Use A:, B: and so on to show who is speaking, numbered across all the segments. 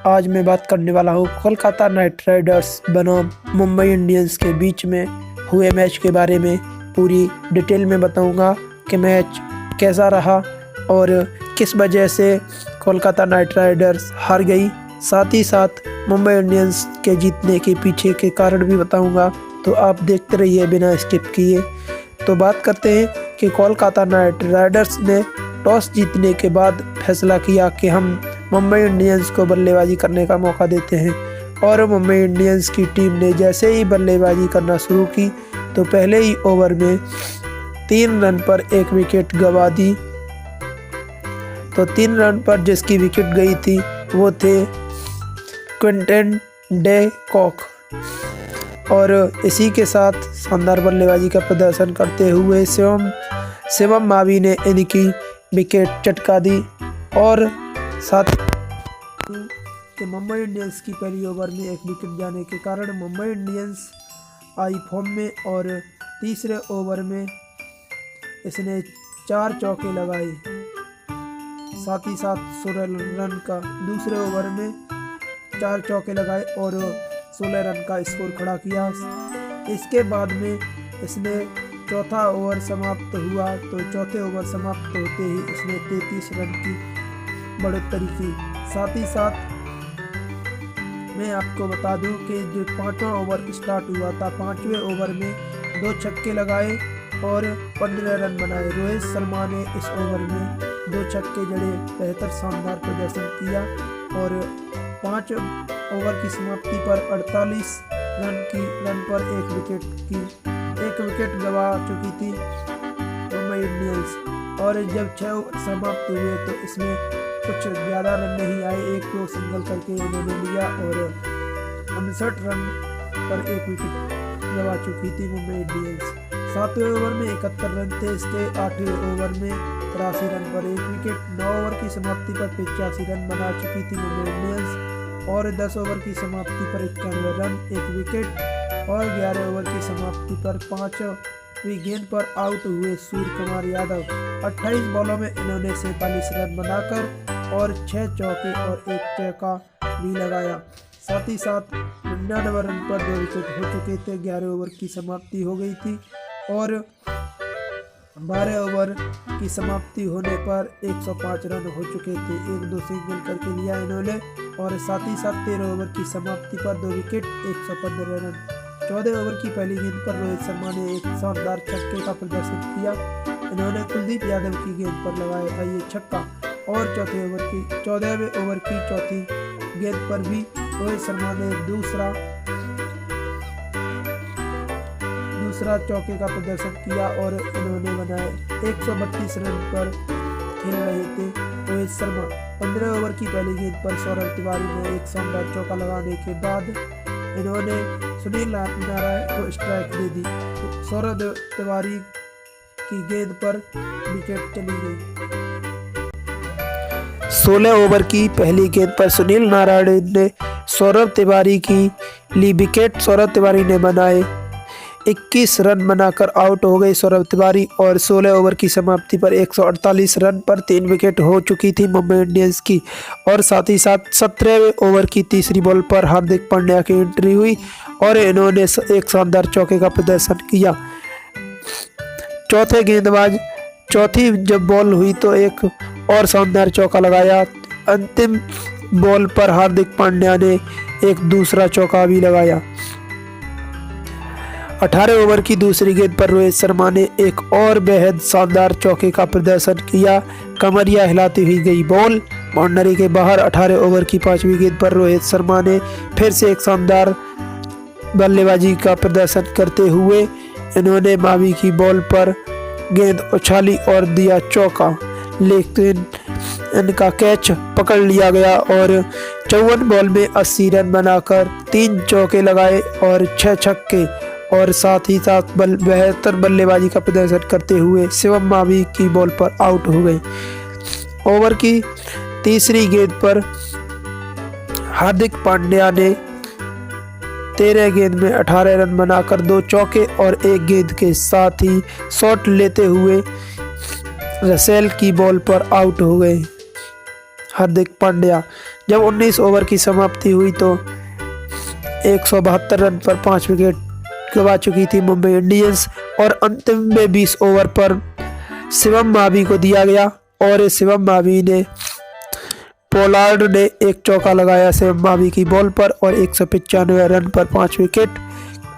A: आज मैं बात करने वाला हूँ कोलकाता नाइट राइडर्स बनाम मुंबई इंडियंस के बीच में हुए मैच के बारे में। पूरी डिटेल में बताऊंगा कि मैच कैसा रहा और किस वजह से कोलकाता नाइट राइडर्स हार गई। साथ ही साथ मुंबई इंडियंस के जीतने के पीछे के कारण भी बताऊंगा, तो आप देखते रहिए बिना स्किप किए। तो बात करते हैं कि कोलकाता नाइट राइडर्स ने टॉस जीतने के बाद फैसला किया कि हम मुंबई इंडियंस को बल्लेबाजी करने का मौका देते हैं, और मुंबई इंडियंस की टीम ने जैसे ही बल्लेबाजी करना शुरू की तो पहले ही ओवर में 3 रन पर एक विकेट गंवा दी। तो 3 रन पर जिसकी विकेट गई थी वो थे क्विंटन डे कॉक, और इसी के साथ शानदार बल्लेबाजी का प्रदर्शन करते हुए शिवम मावी ने इनकी विकेट चटका दी। और साथ कि मुंबई इंडियंस की पहली ओवर में एक विकेट जाने के कारण मुंबई इंडियंस आई फॉर्म में, और तीसरे ओवर में इसने 4 चौके लगाए। साथ ही साथ 16 रन का दूसरे ओवर में 4 चौके लगाए और 16 रन का स्कोर खड़ा किया। इसके बाद में इसने चौथा ओवर समाप्त हुआ, तो चौथे ओवर समाप्त होते ही इसने 33 रन की बढ़ोतरी की। साथ ही साथ मैं आपको बता दूं कि जो 5वां ओवर स्टार्ट हुआ था, 5वें ओवर में 2 छक्के लगाए और 15 रन बनाए। रोहित शर्मा ने इस ओवर में 2 छक्के जड़े, बेहतर शानदार प्रदर्शन किया, और 5 ओवर की समाप्ति पर 48 रन पर एक विकेट गंवा चुकी थी मुंबई इंडियंस। और जब 6 ओवर समाप्त हुए तो इसमें कुछ ज़्यादा रन नहीं आए, 1-2 सिंगल करके इन्होंने लिया, और 59 रन पर एक विकेट गंवा चुकी थी मुंबई इंडियंस। 7वें ओवर में 71 रन थे इसके। 8वें ओवर में 83 रन पर एक विकेट। 9 ओवर की समाप्ति पर 85 रन बना चुकी थी मुंबई इंडियंस, और 10 ओवर की समाप्ति पर 91 रन एक विकेट। और 11 ओवर की समाप्ति पर 5वीं गेंद पर आउट हुए सूर्य कुमार यादव। 28 बॉलों में इन्होंने 47 रन बनाकर और 6 चौके और 1 चौका भी लगाया। साथ ही साथ 99 रन पर 2 विकेट हो चुके थे। 11 ओवर की समाप्ति हो गई थी, और 12 ओवर की समाप्ति होने पर 105 रन हो चुके थे। 1-2 सिंगल करके लिया इन्होंने, और साथ ही साथ 13 ओवर की समाप्ति पर 2 विकेट 115 रन। 14 ओवर की पहली गेंद पर रोहित शर्मा ने एक शानदार छक्के का प्रदर्शन किया। इन्होंने कुलदीप यादव की गेंद पर लगाया था ये छक्का, और 14वें ओवर की चौथी गेंद पर भी रोहित शर्मा ने दूसरा चौके का प्रदर्शन किया, और इन्होंने बनाए 132 रन पर खेल रहे थे रोहित शर्मा। 15 ओवर की पहली गेंद पर सौरभ तिवारी ने एक शानदार चौका लगाने के बाद इन्होंने सुनील नारायण को स्ट्राइक दे दी। सौरभ तिवारी की गेंद पर विकेट चली गई। 16 ओवर की पहली गेंद पर सुनील नारायण ने सौरभ तिवारी की ली विकेट। सौरभ तिवारी ने बनाए 21 रन बनाकर आउट हो गए सौरभ तिवारी, और 16 ओवर की समाप्ति पर 148 रन पर 3 विकेट हो चुकी थी मुंबई इंडियंस की। और साथ ही साथ 17वें ओवर की तीसरी बॉल पर हार्दिक पांड्या की एंट्री हुई, और इन्होंने एक शानदार चौके का प्रदर्शन किया। चौथे गेंदबाज चौथी जब बॉल हुई तो एक और शानदार चौका लगाया। अंतिम बॉल पर हार्दिक पांड्या ने एक दूसरा चौका भी लगाया। 18 ओवर की दूसरी गेंद पर रोहित शर्मा ने एक और बेहद शानदार चौके का प्रदर्शन किया। कमरिया हिलाती हुई गई बॉल बाउंड्री के बाहर। 18 ओवर की 5वीं गेंद पर रोहित शर्मा ने फिर से एक शानदार बल्लेबाजी का प्रदर्शन करते हुए इन्होंने मावी की बॉल पर गेंद उछाली और दिया चौका, लेकिन इनका कैच पकड़ लिया गया, और 54 बॉल में 80 रन बनाकर 3 चौके लगाए और 6 छक्के, और साथ ही साथ बेहतर बल्लेबाजी का प्रदर्शन करते हुए शिवम मावी की बॉल पर आउट हो गए। ओवर की तीसरी गेंद पर हार्दिक पांड्या ने 13 गेंद में 18 रन बनाकर 2 चौके और 1 गेंद के साथ ही शॉट लेते हुए रसेल की बॉल पर आउट हो गए हार्दिक पांड्या, जब 19 ओवर की समाप्ति हुई तो 172 रन पर 5 विकेट गंवा चुकी थी मुंबई इंडियंस और अंतिम में 20 ओवर पर शिवम मावी को दिया गया और शिवम मावी ने पोलार्ड ने एक चौका लगाया शिवम मावी की बॉल पर और 195 रन पर 5 विकेट।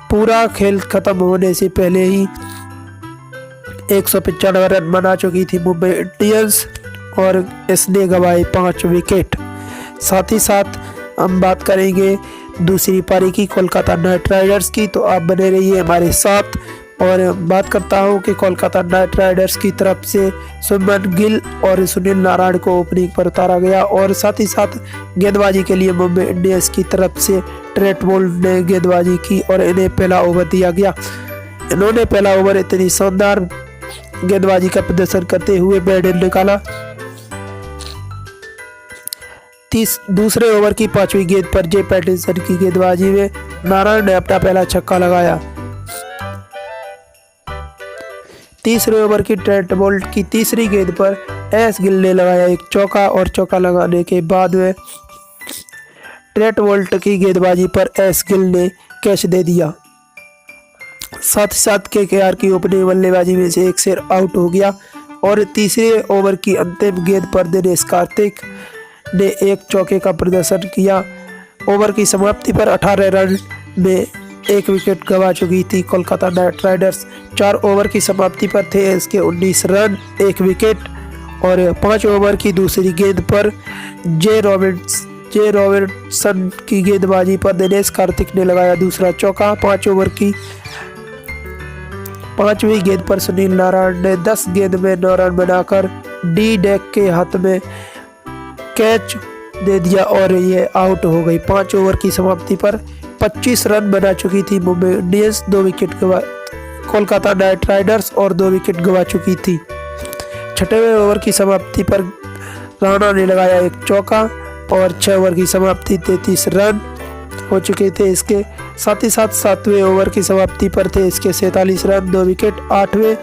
A: पूरा खेल खत्म होने से पहले ही 195 रन बना चुकी थी मुंबई इंडियंस और इसने गंवाए 5 विकेट। साथ ही साथ हम बात करेंगे दूसरी पारी की कोलकाता नाइट राइडर्स की, तो आप बने रहिए हमारे साथ। और बात करता हूं कि कोलकाता नाइट राइडर्स की तरफ से शुभमन गिल और सुनील नारायण को ओपनिंग पर उतारा गया और साथ ही साथ गेंदबाजी के लिए मुंबई इंडियंस की तरफ से ट्रेंट बोल्ट ने गेंदबाजी की और इन्हें पहला ओवर दिया गया। इन्होंने पहला ओवर इतनी शानदार गेंदबाजी का प्रदर्शन करते हुए बैटिंग निकाला। दूसरे ओवर की 5वीं गेंद पर जे पैटिंसन की गेंदबाजी में नारायण ने अपना पहला छक्का लगाया। तीसरे ओवर की ट्रेंट बोल्ट की तीसरी गेंद पर एस गिल ने लगाया एक चौका और चौका लगाने के बाद में ट्रेंट बोल्ट की गेंदबाजी पर एस गिल ने कैच दे दिया। साथ ही साथ केकेआर की ओपनिंग बल्लेबाजी में से एक शेर आउट हो गया और तीसरे ओवर की अंतिम गेंद पर दिनेश कार्तिक ने एक चौके का प्रदर्शन किया। ओवर की समाप्ति पर 18 रन में 1 विकेट गंवा चुकी थी कोलकाता नाइट राइडर्स। 4 ओवर की समाप्ति पर थे इसके 19 रन 1 विकेट और 5 ओवर की दूसरी गेंद पर जे रॉबिन्सन की गेंदबाजी पर दिनेश कार्तिक ने लगाया दूसरा चौका। 5 ओवर की 5वीं गेंद पर सुनील नारायण ने 10 गेंद में 9 रन बनाकर डी डेक के हाथ में कैच दे दिया और ये आउट हो गई। 5 ओवर की समाप्ति पर 25 रन बना चुकी थी मुंबई इंडियंस, 2 विकेट गंवा कोलकाता नाइट राइडर्स और 2 विकेट गंवा चुकी थी। 6वें ओवर की समाप्ति पर राणा ने लगाया एक चौका और 6 ओवर की समाप्ति 33 रन हो चुके थे इसके। साथ ही साथ 7वें ओवर की समाप्ति पर थे इसके 47 रन 2 विकेट। 8वें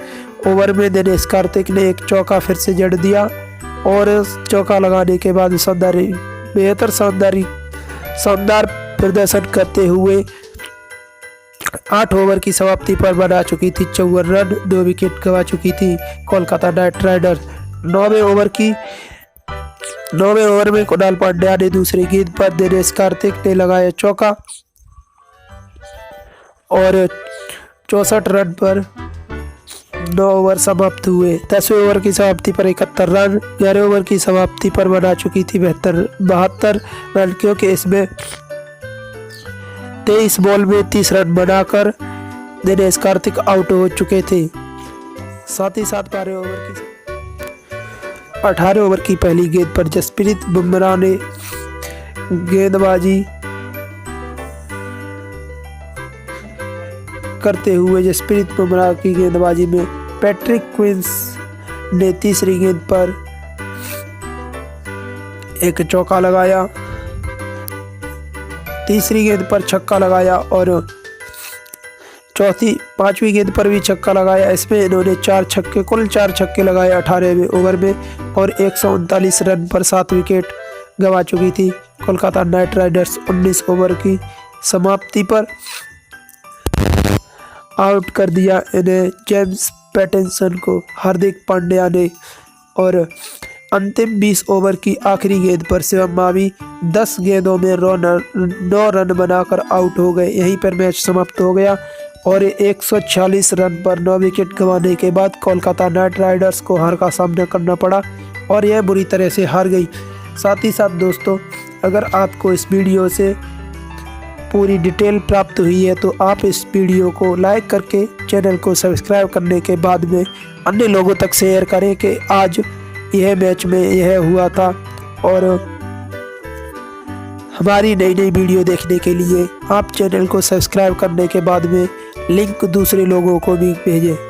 A: ओवर में दिनेश कार्तिक ने एक चौका फिर से जड़ दिया और चौका लगाने के बाद शानदार प्रदर्शन करते हुए 8 ओवर की समाप्ति पर बना चुकी थी 54 रन 2 विकेट गंवा चुकी थी कोलकाता नाइट राइडर्स। 9वें ओवर में कुणाल पांड्या ने दूसरी गेंद पर दिनेश कार्तिक ने लगाया चौका और 64 रन पर 9 ओवर समाप्त हुए। 10वें ओवर की समाप्ति पर 71 रन। 11वें ओवर की समाप्ति पर बना चुकी थी 72 रन क्योंकि इसमें 23 बॉल में 30 रन बनाकर दिनेश कार्तिक आउट हो चुके थे। साथ ही साथ 18 ओवर की पहली गेंद पर जसप्रीत बुमराह ने गेंदबाजी करते हुए जसप्रीत बुमराह की गेंदबाजी में पैट्रिक क्विंस ने तीसरी गेंद पर एक चौका लगाया, तीसरी गेंद पर छक्का लगाया और 5वीं गेंद पर भी छक्का लगाया। इसमें इन्होंने कुल 4 छक्के लगाए 18वें ओवर में और 139 रन पर 7 विकेट गंवा चुकी थी कोलकाता नाइट राइडर्स। 19 ओवर की समाप्ति पर आउट कर दिया इन्हें जेम्स पैटिंसन को हार्दिक पांड्या ने और अंतिम 20 ओवर की आखिरी गेंद पर शिवम मावी 10 गेंदों में 9 रन बनाकर आउट हो गए। यहीं पर मैच समाप्त हो गया और 146 रन पर 9 विकेट गंवाने के बाद कोलकाता नाइट राइडर्स को हार का सामना करना पड़ा और यह बुरी तरह से हार गई। साथ ही साथ दोस्तों, अगर आपको इस वीडियो से पूरी डिटेल प्राप्त हुई है तो आप इस वीडियो को लाइक करके चैनल को सब्सक्राइब करने के बाद में अन्य लोगों तक शेयर करें कि आज यह मैच में यह हुआ था। और हमारी नई वीडियो देखने के लिए आप चैनल को सब्सक्राइब करने के बाद में लिंक दूसरे लोगों को भी भेजें।